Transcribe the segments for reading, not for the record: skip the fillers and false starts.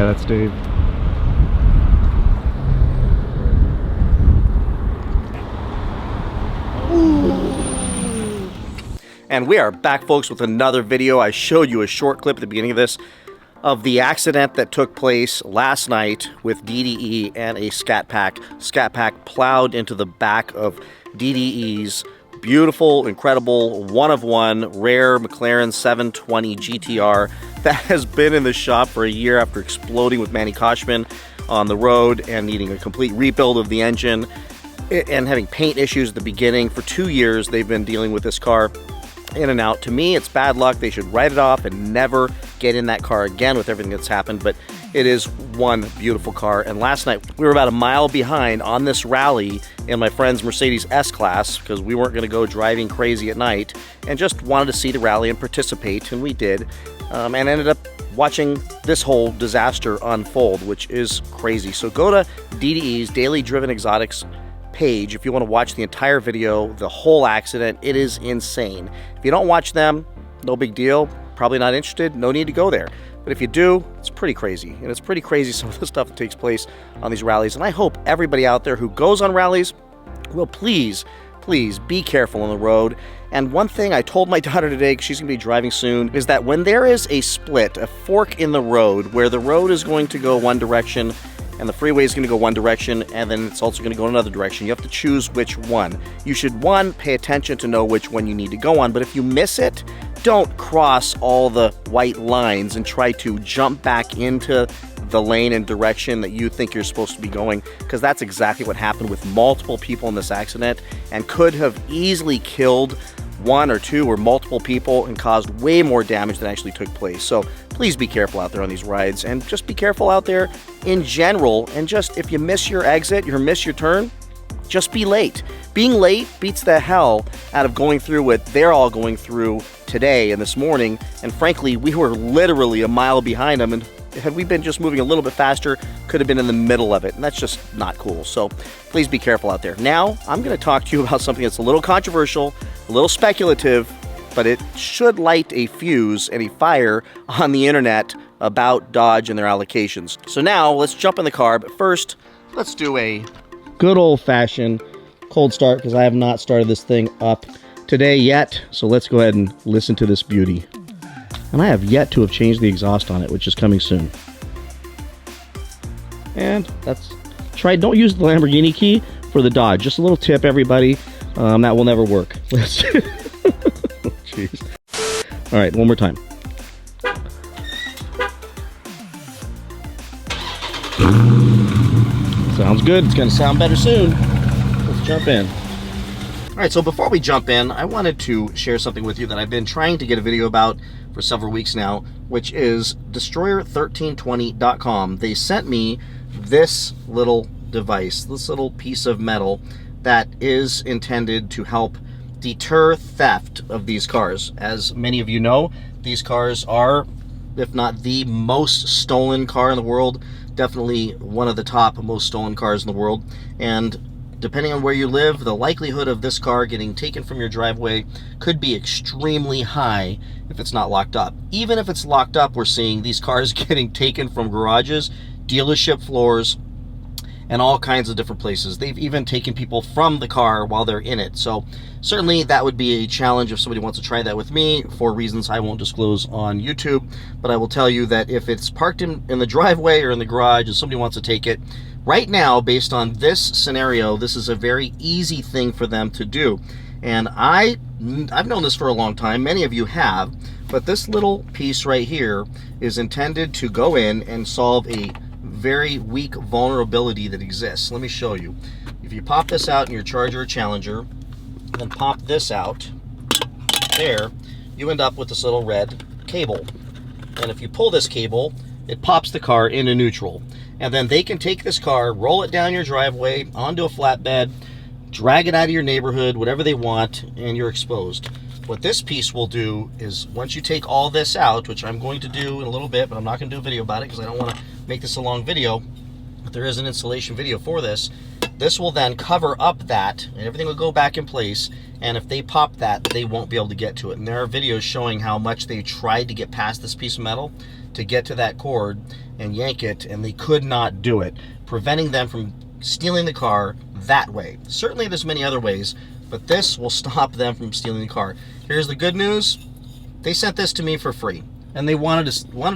Yeah, that's Dave. And we are back, folks, with another video. I showed you a short clip at the beginning of this of the accident that took place last night with DDE and a Scat Pack. Scat Pack plowed into the back of DDE's beautiful, incredible, one-of-one, rare McLaren 720 GTR that has been in the shop for a year after exploding with Manny Koshman on the road and needing a complete rebuild of the engine and having paint issues at the beginning. For 2 years, they've been dealing with this car in and out. To me, it's bad luck. They should write it off and never get in that car again with everything that's happened, but it is one beautiful car. And last night, we were about a mile behind on this rally in my friend's Mercedes S-Class because we weren't going to go driving crazy at night and just wanted to see the rally and participate, and we did, and ended up watching this whole disaster unfold, which is crazy. So go to DDE's Daily Driven Exotics page if you want to watch the entire video, the whole accident. It is insane. If you don't watch them, no big deal. Probably not interested, no need to go there. But if you do, it's pretty crazy. And it's pretty crazy some of the stuff that takes place on these rallies. And I hope everybody out there who goes on rallies will please be careful on the road. And one thing I told my daughter today, because she's going to be driving soon, is that when there is a split, a fork in the road, where the road is going to go one direction and the freeway is going to go one direction, and then it's also going to go another direction, you have to choose which one. You should, one, pay attention to know which one you need to go on, but if you miss it, don't cross all the white lines and try to jump back into the lane and direction that you think you're supposed to be going, because that's exactly what happened with multiple people in this accident and could have easily killed one or two or multiple people and caused way more damage than actually took place. So please be careful out there on these rides, and just be careful out there in general. And just, if you miss your exit, you miss your turn, just be late. Being late beats the hell out of going through what they're all going through today and this morning. And frankly, we were literally a mile behind them, and had we been just moving a little bit faster, could have been in the middle of it, and that's just not cool. So please be careful out there. Now, I'm going to talk to you about something that's a little controversial, a little speculative, but it should light a fuse and a fire on the internet about Dodge and their allocations. So now, let's jump in the car, but first, let's do a good old-fashioned cold start, because I have not started this thing up today yet. So let's go ahead and listen to this beauty. And I have yet to have changed the exhaust on it, which is coming soon. And that's don't use the Lamborghini key for the Dodge. Just a little tip, everybody. That will never work. Let's jeez. All right, one more time. Sounds good. It's going to sound better soon. Let's jump in. All right, so before we jump in, I wanted to share something with you that I've been trying to get a video about for several weeks now, which is Destroyer1320.com. They sent me this little device, this little piece of metal that is intended to help deter theft of these cars. As many of you know, these cars are, if not the most stolen car in the world, definitely one of the top most stolen cars in the world. And depending on where you live, the likelihood of this car getting taken from your driveway could be extremely high if it's not locked up. Even if it's locked up, we're seeing these cars getting taken from garages, dealership floors, and all kinds of different places. They've even taken people from the car while they're in it. So certainly that would be a challenge if somebody wants to try that with me, for reasons I won't disclose on YouTube. But I will tell you that if it's parked in the driveway or in the garage and somebody wants to take it, right now, based on this scenario, this is a very easy thing for them to do. And I've known this for a long time, many of you have, but this little piece right here is intended to go in and solve a very weak vulnerability that exists. Let me show you. If you pop this out in your Charger or Challenger, then pop this out, there, you end up with this little red cable. And if you pull this cable, it pops the car into neutral. And then they can take this car, roll it down your driveway, onto a flatbed, drag it out of your neighborhood, whatever they want, and you're exposed. What this piece will do is, once you take all this out, which I'm going to do in a little bit, but I'm not going to do a video about it because I don't want to make this a long video, but there is an installation video for this. This will then cover up that, and everything will go back in place, and if they pop that, they won't be able to get to it. And there are videos showing how much they tried to get past this piece of metal to get to that cord and yank it, and they could not do it, preventing them from stealing the car that way. Certainly there's many other ways, but this will stop them from stealing the car. Here's the good news. They sent this to me for free, and they wanted to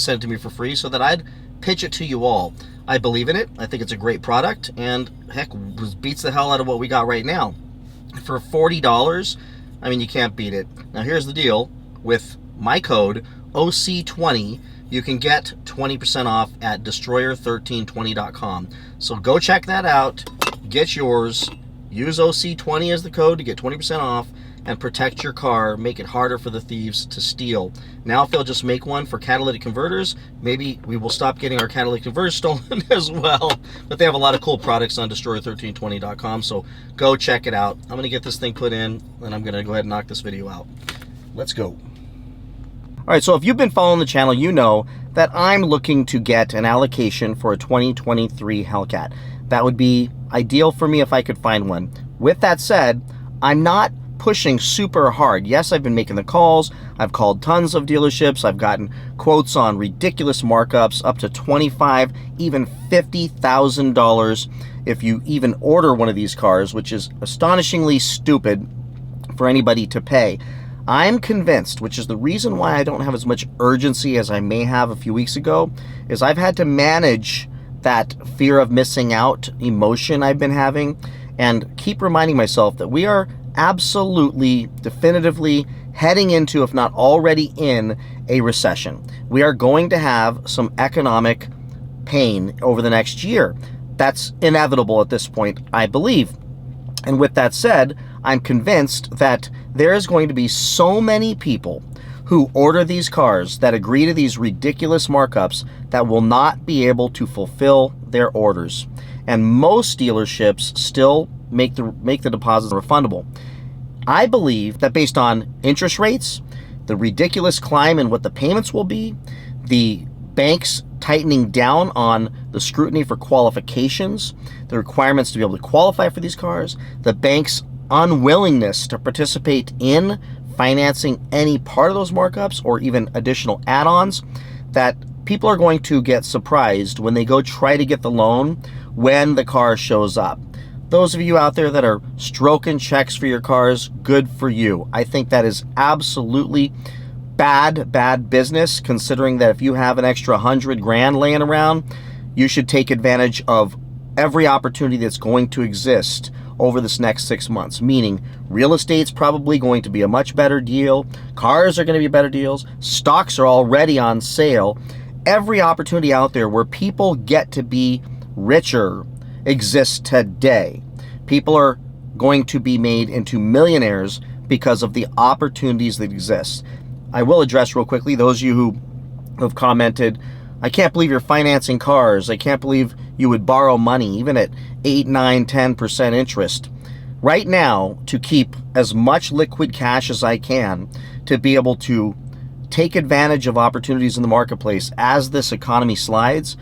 send it to me for free so that I'd pitch it to you all. I believe in it. I think it's a great product, and heck, beats the hell out of what we got right now. For $40, I mean, you can't beat it. Now here's the deal. With my code, OC20, you can get 20% off at destroyer1320.com. So go check that out, get yours, use OC20 as the code to get 20% off, and protect your car, make it harder for the thieves to steal. Now if they'll just make one for catalytic converters, maybe we will stop getting our catalytic converters stolen as well. But they have a lot of cool products on destroyer1320.com, so go check it out. I'm gonna get this thing put in, and I'm gonna go ahead and knock this video out. Let's go. All right, so if you've been following the channel, you know that I'm looking to get an allocation for a 2023 Hellcat. That would be ideal for me if I could find one. With that said, I'm not pushing super hard. Yes, I've been making the calls. I've called tons of dealerships. I've gotten quotes on ridiculous markups, up to $25,000, even $50,000 if you even order one of these cars, which is astonishingly stupid for anybody to pay. I'm convinced, which is the reason why I don't have as much urgency as I may have a few weeks ago, is I've had to manage that fear of missing out emotion I've been having and keep reminding myself that we are absolutely, definitively heading into, if not already in, a recession. We are going to have some economic pain over the next year. That's inevitable at this point, I believe. And with that said, I'm convinced that there is going to be so many people who order these cars that agree to these ridiculous markups that will not be able to fulfill their orders. And most dealerships still make the deposits refundable. I believe that based on interest rates, the ridiculous climb in what the payments will be, the banks tightening down on the scrutiny for qualifications, the requirements to be able to qualify for these cars, the bank's unwillingness to participate in financing any part of those markups or even additional add-ons, that people are going to get surprised when they go try to get the loan when the car shows up. Those of you out there that are stroking checks for your cars, good for you. I think that is absolutely bad business, considering that if you have an extra $100,000 laying around, you should take advantage of every opportunity that's going to exist over this next 6 months, meaning real estate's probably going to be a much better deal, cars are going to be better deals, stocks are already on sale. Every opportunity out there where people get to be richer exists today. People are going to be made into millionaires because of the opportunities that exist. I will address real quickly those of you who have commented, I can't believe you're financing cars. I can't believe you would borrow money, even at 8, 9, 10% interest. Right now, to keep as much liquid cash as I can to be able to take advantage of opportunities in the marketplace as this economy slides,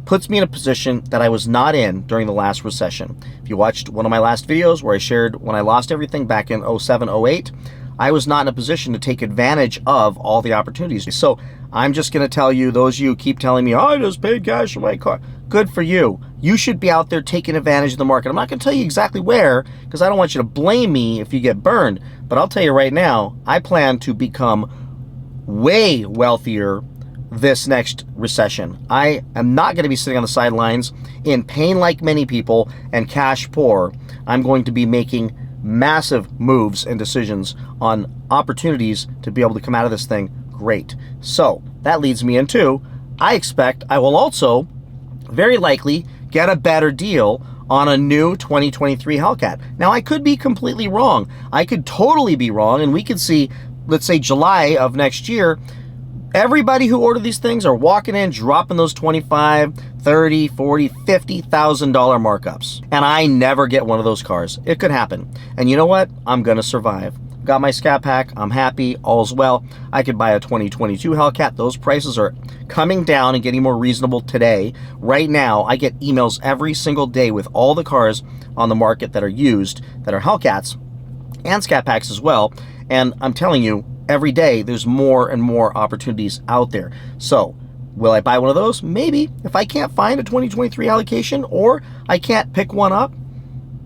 puts me in a position that I was not in during the last recession. If you watched one of my last videos where I shared when I lost everything back in 07, 08, I was not in a position to take advantage of all the opportunities. So I'm just going to tell you, those of you who keep telling me, oh, I just paid cash for my car. Good for you. You should be out there taking advantage of the market. I'm not going to tell you exactly where, because I don't want you to blame me if you get burned. But I'll tell you right now, I plan to become way wealthier this next recession. I am not going to be sitting on the sidelines in pain like many people and cash poor. I'm going to be making massive moves and decisions on opportunities to be able to come out of this thing great. So that leads me into, I expect I will also very likely get a better deal on a new 2023 Hellcat. Now, I could be completely wrong. I could totally be wrong, and we could see, let's say July of next year, everybody who ordered these things are walking in, dropping those $25,000, $30,000, $40,000, $50,000 markups. And I never get one of those cars. It could happen. And you know what? I'm going to survive. got my Scat Pack, I'm happy, all's well. I could buy a 2022 Hellcat. Those prices are coming down and getting more reasonable today. Right now, I get emails every single day with all the cars on the market that are used, that are Hellcats, and Scat Packs as well. And I'm telling you, every day, there's more and more opportunities out there. So, will I buy one of those? Maybe. If I can't find a 2023 allocation, or I can't pick one up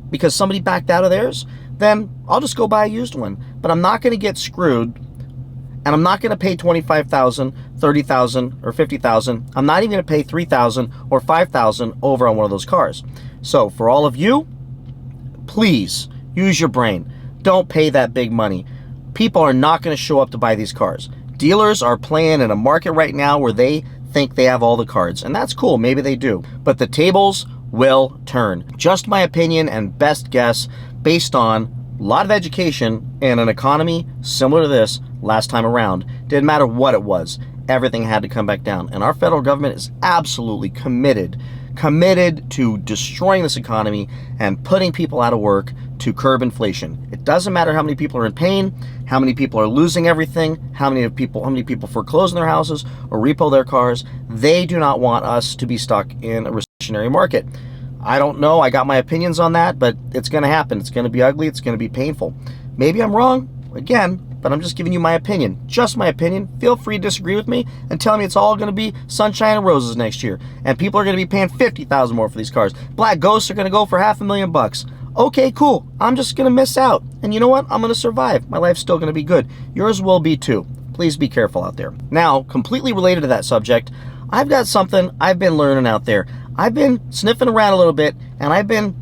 because somebody backed out of theirs, then I'll just go buy a used one. But I'm not going to get screwed, and I'm not going to pay $25,000, $30,000, or $50,000. I'm not even going to pay $3,000 or $5,000 over on one of those cars. So for all of you, please use your brain. Don't pay that big money. People are not going to show up to buy these cars. Dealers are playing in a market right now where they think they have all the cards, and that's cool. Maybe they do. But the tables will turn. Just my opinion and best guess based on a lot of education and an economy similar to this last time around. Didn't matter what it was. Everything had to come back down. And our federal government is absolutely committed to destroying this economy and putting people out of work to curb inflation. It doesn't matter how many people are in pain, how many people are losing everything, how many people foreclose in their houses or repo their cars. They do not want us to be stuck in a recessionary market. I don't know. I got my opinions on that, but it's going to happen. It's going to be ugly. It's going to be painful. Maybe I'm wrong, again, but I'm just giving you my opinion. Just my opinion. Feel free to disagree with me and tell me it's all going to be sunshine and roses next year. And people are going to be paying $50,000 more for these cars. Black Ghosts are going to go for $500,000. Okay, cool. I'm just going to miss out. And you know what? I'm going to survive. My life's still going to be good. Yours will be too. Please be careful out there. Now, completely related to that subject, I've got something I've been learning out there. I've been sniffing around a little bit, and I've been,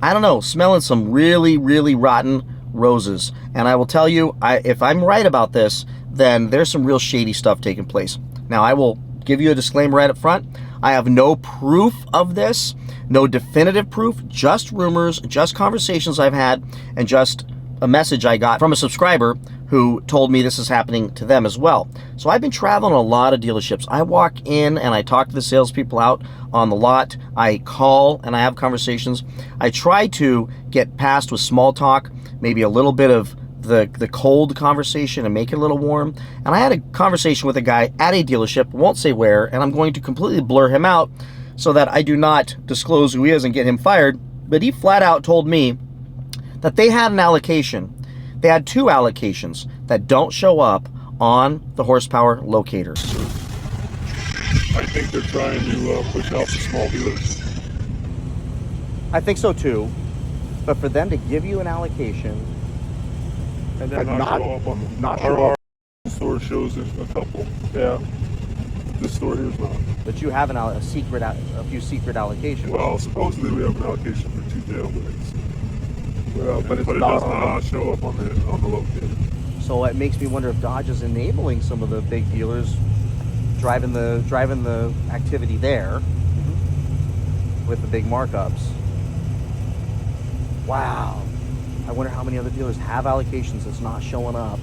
I don't know, smelling some really, really rotten roses. And I will tell you, if I'm right about this, then there's some real shady stuff taking place. Now, I will give you a disclaimer right up front. I have no proof of this, no definitive proof, just rumors, just conversations I've had, and just a message I got from a subscriber who told me this is happening to them as well. So I've been traveling a lot of dealerships. I walk in and I talk to the salespeople out on the lot. I call and I have conversations. I try to get past with small talk, maybe a little bit of the cold conversation and make it a little warm. And I had a conversation with a guy at a dealership, won't say where, and I'm going to completely blur him out so that I do not disclose who he is and get him fired. But he flat out told me that they had an allocation. They had 2 allocations that don't show up on the Horsepower Locator. I think they're trying to push out the small dealers. I think so too. But for them to give you an allocation And then not show up on them. Not show up. Our store shows there's a couple. Yeah. This store here's not. But you have a few secret allocations. Well, supposedly we have an allocation for 2 tailblades. Well, but it does not show up on the locator. So it makes me wonder if Dodge is enabling some of the big dealers driving the activity there with the big markups. Wow. I wonder how many other dealers have allocations that's not showing up.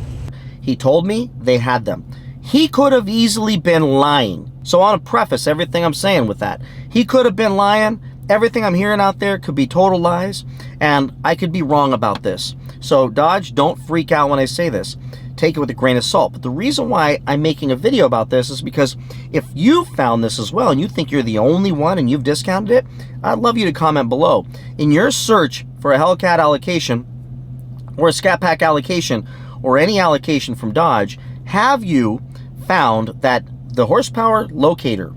He told me they had them. He could have easily been lying. So I want to preface everything I'm saying with that. He could have been lying. Everything I'm hearing out there could be total lies, and I could be wrong about this. So Dodge, don't freak out when I say this. Take it with a grain of salt. But the reason why I'm making a video about this is because if you found this as well and you think you're the only one and you've discounted it, I'd love you to comment below. In your search for a Hellcat allocation or a Scat Pack allocation or any allocation from Dodge, have you found that the Horsepower Locator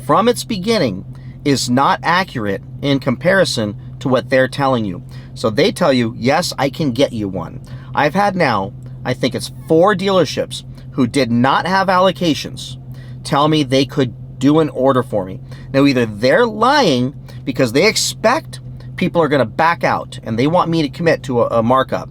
from its beginning is not accurate in comparison to what they're telling you? So they tell you, yes, I can get you one. I've had now, I think it's 4 dealerships who did not have allocations tell me they could do an order for me. Now either they're lying because they expect people are going to back out and they want me to commit to a markup.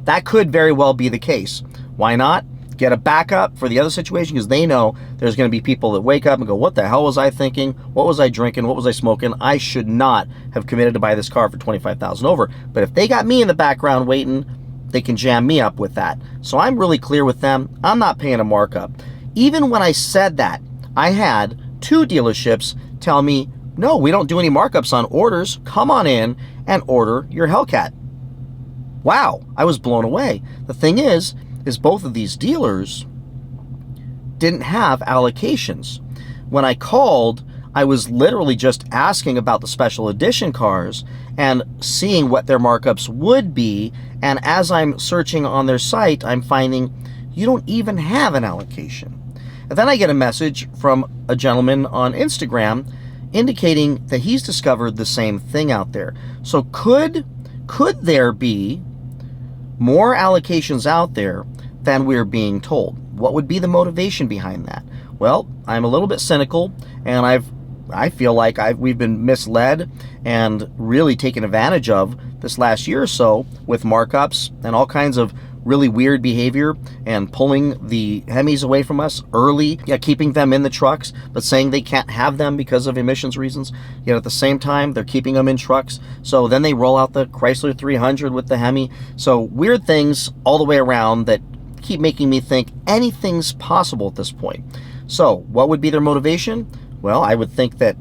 That could very well be the case. Why not? Get a backup for the other situation, because they know there's going to be people that wake up and go, what the hell was I thinking? What was I drinking? What was I smoking? I should not have committed to buy this car for $25,000 over. But if they got me in the background waiting, they can jam me up with that. So I'm really clear with them. I'm not paying a markup. Even when I said that, I had 2 dealerships tell me, no, we don't do any markups on orders. Come on in and order your Hellcat. wow, I was blown away. The thing is both of these dealers didn't have allocations. When I called, I was literally just asking about the special edition cars and seeing what their markups would be, and as I'm searching on their site, I'm finding you don't even have an allocation. And then I get a message from a gentleman on Instagram indicating that he's discovered the same thing out there. So could there be more allocations out there than we're being told? What would be the motivation behind that? Well, I'm a little bit cynical, and I feel like we've been misled and really taken advantage of this last year or so with markups and all kinds of really weird behavior and pulling the Hemis away from us early, keeping them in the trucks, but saying they can't have them because of emissions reasons. Yet at the same time, they're keeping them in trucks. So then they roll out the Chrysler 300 with the Hemi. So weird things all the way around that keep making me think anything's possible at this point. So what would be their motivation? Well, I would think that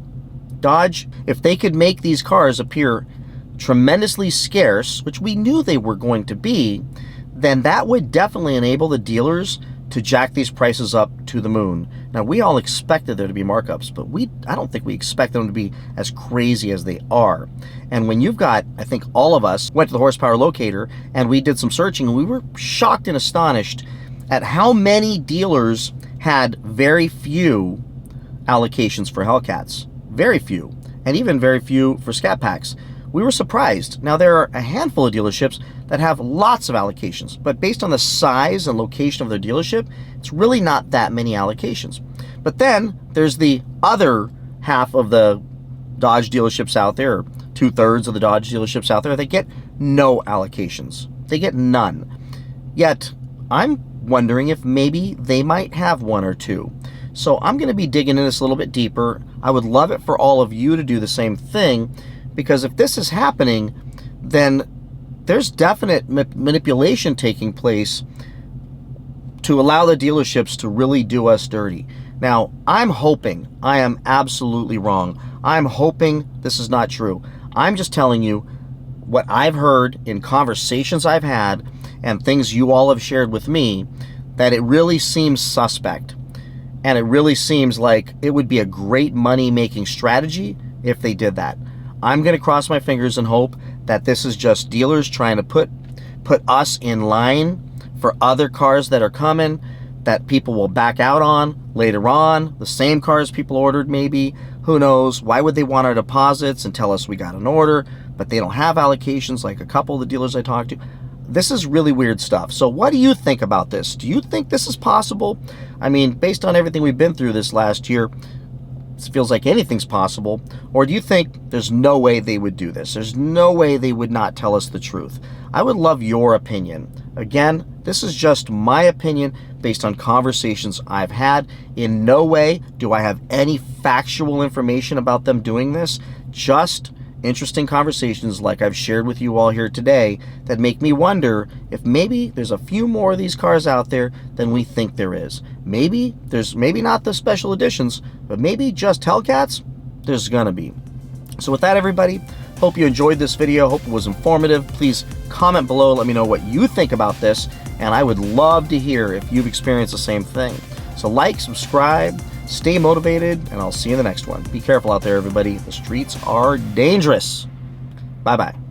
Dodge, if they could make these cars appear tremendously scarce, which we knew they were going to be, then that would definitely enable the dealers to jack these prices up to the moon. Now, we all expected there to be markups, but I don't think we expect them to be as crazy as they are. And when you've got, I think all of us went to the Horsepower Locator and we did some searching, and we were shocked and astonished at how many dealers had very few allocations for Hellcats. Very few. And even very few for Scat Packs. We were surprised. Now, there are a handful of dealerships that have lots of allocations, but based on the size and location of their dealership, it's really not that many allocations. But then there's the other half of the Dodge dealerships out there, or 2/3 of the Dodge dealerships out there, that get no allocations. They get none. Yet, I'm wondering if maybe they might have one or two. So I'm going to be digging into this a little bit deeper. I would love it for all of you to do the same thing, because if this is happening, then there's definite manipulation taking place to allow the dealerships to really do us dirty. Now, I'm hoping, I am absolutely wrong. I'm hoping this is not true. I'm just telling you what I've heard in conversations I've had and things you all have shared with me, that it really seems suspect. And it really seems like it would be a great money-making strategy if they did that. I'm going to cross my fingers and hope that this is just dealers trying to put us in line for other cars that are coming, that people will back out on later on. The same cars people ordered maybe. Who knows? Why would they want our deposits and tell us we got an order, but they don't have allocations like a couple of the dealers I talked to? This is really weird stuff. So what do you think about this? Do you think this is possible? I mean, based on everything we've been through this last year, it feels like anything's possible. Or do you think there's no way they would do this? There's no way they would not tell us the truth. I would love your opinion. Again, this is just my opinion based on conversations I've had. In no way do I have any factual information about them doing this. Just interesting conversations like I've shared with you all here today that make me wonder if maybe there's a few more of these cars out there than we think there is. Maybe there's not the special editions, but maybe just Hellcats, there's gonna be. So with that, everybody, hope you enjoyed this video. Hope it was informative. Please comment below, let me know what you think about this, and I would love to hear if you've experienced the same thing. So like, subscribe, stay motivated, and I'll see you in the next one. Be careful out there, everybody. The streets are dangerous. Bye-bye.